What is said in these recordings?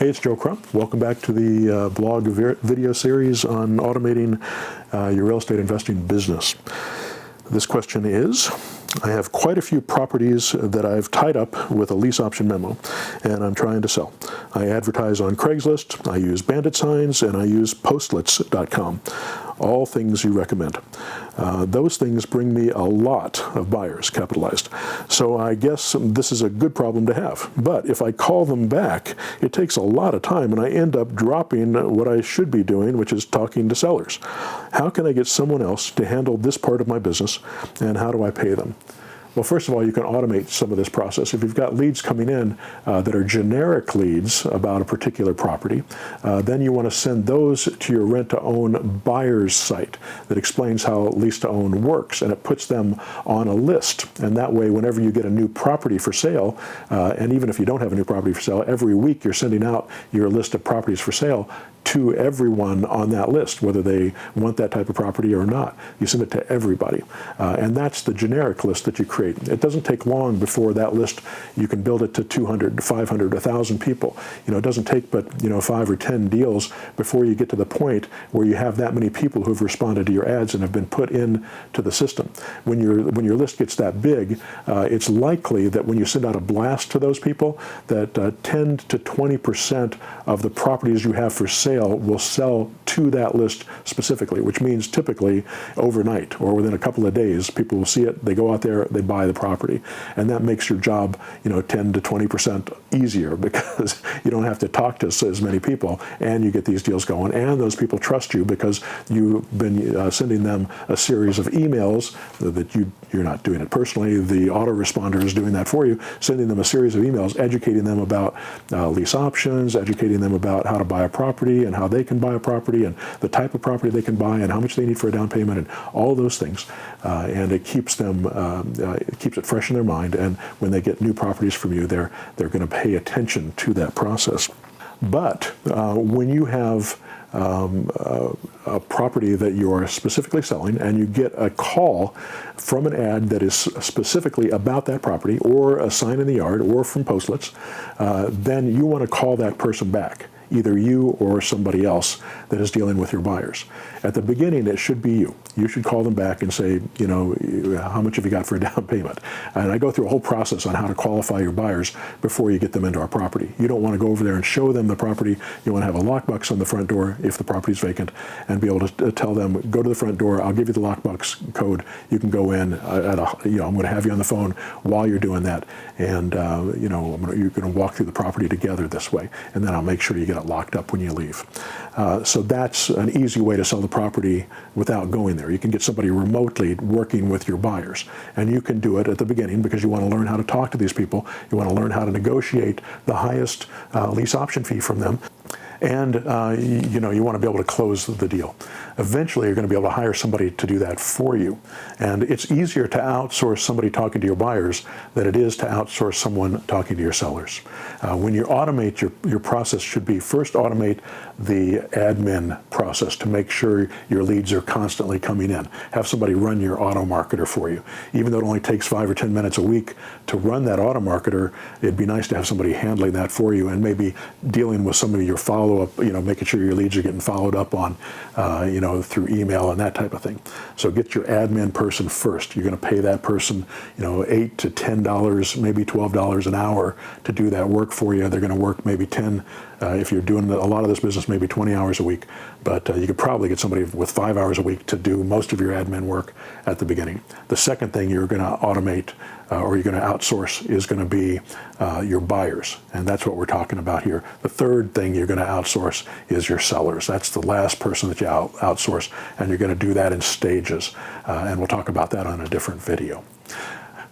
Hey, it's Joe Crump. Welcome back to the blog video series on automating your real estate investing business. This question is, I have quite a few properties that I've tied up with a lease option memo, and I'm trying to sell. I advertise on Craigslist, I use bandit signs, and I use postlets.com. All things you recommend. Those things bring me a lot of buyers, capitalized. So I guess this is a good problem to have. But if I call them back, it takes a lot of time, and I end up dropping what I should be doing, which is talking to sellers. How can I get someone else to handle this part of my business, and how do I pay them? Well, first of all, you can automate some of this process. If you've got leads coming in that are generic leads about a particular property, then you want to send those to your rent-to-own buyer's site that explains how lease-to-own works, and it puts them on a list. And that way, whenever you get a new property for sale, and even if you don't have a new property for sale, every week you're sending out your list of properties for sale to everyone on that list, whether they want that type of property or not. You send it to everybody. And that's the generic list that you create. It doesn't take long before that list, you can build it to 200, 500, 1,000 people. It doesn't take but 5 or 10 deals before you get to the point where you have that many people who've responded to your ads and have been put into the system. When your list gets that big, it's likely that when you send out a blast to those people, that 10 to 20% of the properties you have for sale will sell to that list specifically, which means typically overnight or within a couple of days, people will see it, they go out there, they buy the property. And that makes your job 10 to 20% easier because you don't have to talk to as many people, and you get these deals going, and those people trust you because you've been sending them a series of emails that you're not doing it personally, the autoresponder is doing that for you, sending them a series of emails, educating them about lease options, educating them about how to buy a property and how they can buy a property and the type of property they can buy and how much they need for a down payment and all those things. And it keeps them, it keeps it fresh in their mind. And when they get new properties from you, they're going to pay attention to that process. But when you have a property that you are specifically selling and you get a call from an ad that is specifically about that property or a sign in the yard or from postlets, then you want to call that person back, either you or somebody else that is dealing with your buyers. At the beginning, it should be you. You should call them back and say, how much have you got for a down payment? And I go through a whole process on how to qualify your buyers before you get them into our property. You don't want to go over there and show them the property. You want to have a lockbox on the front door if the property is vacant and be able to tell them, go to the front door, I'll give you the lockbox code. You can go in, I'm going to have you on the phone while you're doing that. And, you're going to walk through the property together this way. And then I'll make sure you get it locked up when you leave. So that's an easy way to sell the property without going there. You can get somebody remotely working with your buyers. And you can do it at the beginning because you want to learn how to talk to these people. You want to learn how to negotiate the highest lease option fee from them. And you want to be able to close the deal. Eventually, you're going to be able to hire somebody to do that for you. And it's easier to outsource somebody talking to your buyers than it is to outsource someone talking to your sellers. When you automate, your process should be first automate the admin process to make sure your leads are constantly coming in. Have somebody run your auto marketer for you. Even though it only takes 5 or 10 minutes a week to run that auto marketer, it'd be nice to have somebody handling that for you and maybe dealing with some of your follow-up, making sure your leads are getting followed up on, through email and that type of thing. So get your admin person first. You're going to pay that person, $8 to $10, maybe $12 an hour to do that work for you. They're going to work maybe 10, if you're doing a lot of this business, maybe 20 hours a week. But you could probably get somebody with 5 hours a week to do most of your admin work at the beginning. The second thing you're going to automate or you're going to outsource is going to be your buyers. And that's what we're talking about here. The third thing you're going to outsource is your sellers. That's the last person that you outsource, and you're going to do that in stages. And we'll talk about that on a different video.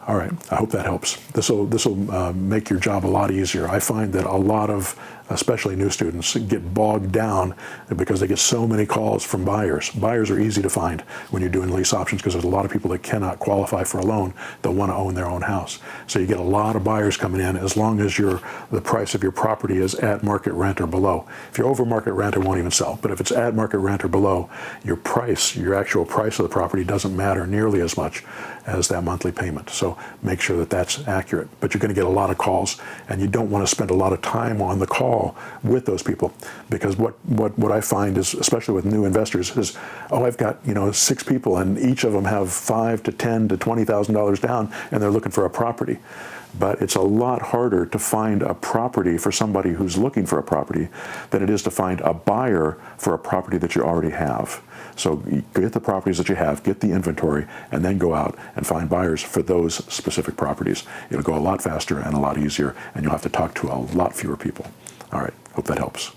All right, I hope that helps. This will make your job a lot easier. I find that a lot of, especially new students, get bogged down because they get so many calls from buyers. Buyers are easy to find when you're doing lease options because there's a lot of people that cannot qualify for a loan that want to own their own house. So you get a lot of buyers coming in as long as the price of your property is at market rent or below. If you're over market rent, it won't even sell. But if it's at market rent or below, your actual price of the property doesn't matter nearly as much as that monthly payment. So make sure that that's accurate. But you're going to get a lot of calls, and you don't want to spend a lot of time on the call call with those people, because what I find is, especially with new investors, is, oh, I've got 6 people and each of them have $5,000 to $10,000 to $20,000 down and they're looking for a property. But it's a lot harder to find a property for somebody who's looking for a property than it is to find a buyer for a property that you already have. So get the properties that you have, get the inventory, and then go out and find buyers for those specific properties. It'll go a lot faster and a lot easier, and you'll have to talk to a lot fewer people. All right, hope that helps.